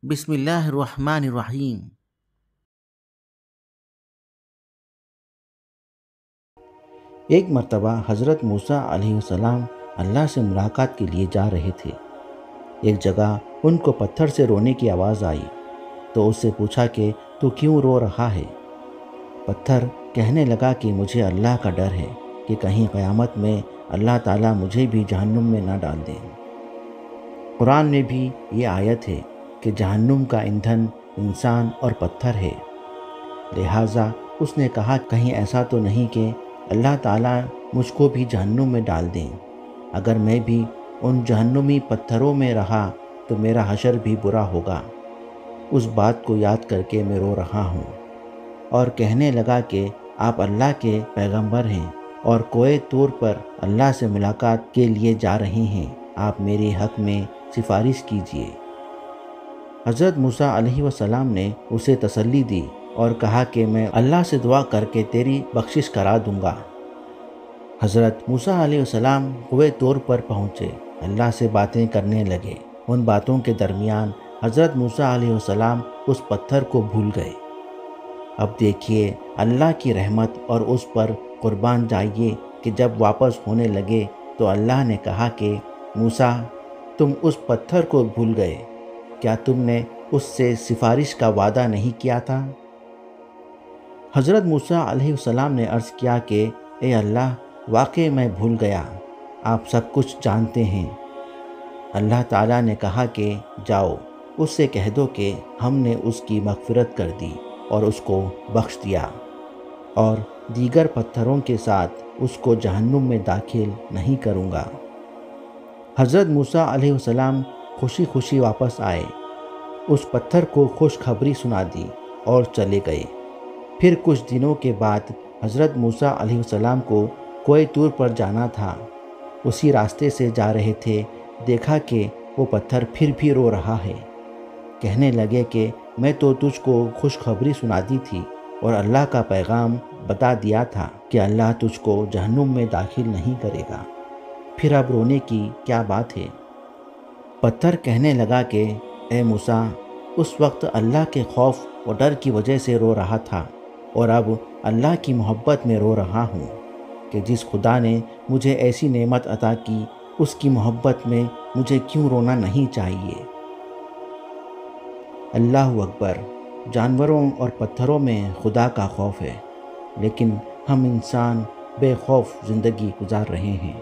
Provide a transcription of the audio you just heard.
بسم اللہ الرحمن الرحیم۔ ایک مرتبہ حضرت موسیٰ علیہ السلام اللہ سے ملاقات کے لیے جا رہے تھے۔ ایک جگہ ان کو پتھر سے رونے کی آواز آئی تو اس سے پوچھا کہ تو کیوں رو رہا ہے؟ پتھر کہنے لگا کہ مجھے اللہ کا ڈر ہے کہ کہیں قیامت میں اللہ تعالیٰ مجھے بھی جہنم میں نہ ڈال دیں۔ قرآن میں بھی یہ آیت ہے کہ جہنم کا ایندھن انسان اور پتھر ہے، لہٰذا اس نے کہا کہیں ایسا تو نہیں کہ اللہ تعالیٰ مجھ کو بھی جہنم میں ڈال دیں۔ اگر میں بھی ان جہنمی پتھروں میں رہا تو میرا حشر بھی برا ہوگا۔ اس بات کو یاد کر کے میں رو رہا ہوں۔ اور کہنے لگا کہ آپ اللہ کے پیغمبر ہیں اور کوہ طور پر اللہ سے ملاقات کے لیے جا رہے ہیں، آپ میرے حق میں سفارش کیجیے۔ حضرت موسیٰ علیہ السلام نے اسے تسلی دی اور کہا کہ میں اللہ سے دعا کر کے تیری بخشش کرا دوں گا۔ حضرت موسیٰ علیہ السلام کوہ طور پر پہنچے، اللہ سے باتیں کرنے لگے۔ ان باتوں کے درمیان حضرت موسیٰ علیہ السلام اس پتھر کو بھول گئے۔ اب دیکھیے اللہ کی رحمت اور اس پر قربان جائیے کہ جب واپس ہونے لگے تو اللہ نے کہا کہ موسیٰ تم اس پتھر کو بھول گئے، کیا تم نے اس سے سفارش کا وعدہ نہیں کیا تھا؟ حضرت موسیٰ علیہ السلام نے عرض کیا کہ اے اللہ، واقعی میں بھول گیا، آپ سب کچھ جانتے ہیں۔ اللہ تعالیٰ نے کہا کہ جاؤ اس سے کہہ دو کہ ہم نے اس کی مغفرت کر دی اور اس کو بخش دیا، اور دیگر پتھروں کے ساتھ اس کو جہنم میں داخل نہیں کروں گا۔ حضرت موسیٰ علیہ السلام خوشی خوشی واپس آئے، اس پتھر کو خوشخبری سنا دی اور چلے گئے۔ پھر کچھ دنوں کے بعد حضرت موسیٰ علیہ السلام کو کوہ طور پر جانا تھا۔ اسی راستے سے جا رہے تھے، دیکھا کہ وہ پتھر پھر بھی رو رہا ہے۔ کہنے لگے کہ میں تو تجھ کو خوشخبری سنا دی تھی اور اللہ کا پیغام بتا دیا تھا کہ اللہ تجھ کو جہنم میں داخل نہیں کرے گا، پھر اب رونے کی کیا بات ہے؟ پتھر کہنے لگا کہ اے موسیٰ، اس وقت اللہ کے خوف اور ڈر کی وجہ سے رو رہا تھا، اور اب اللہ کی محبت میں رو رہا ہوں کہ جس خدا نے مجھے ایسی نعمت عطا کی، اس کی محبت میں مجھے کیوں رونا نہیں چاہیے؟ اللہ اکبر۔ جانوروں اور پتھروں میں خدا کا خوف ہے، لیکن ہم انسان بے خوف زندگی گزار رہے ہیں۔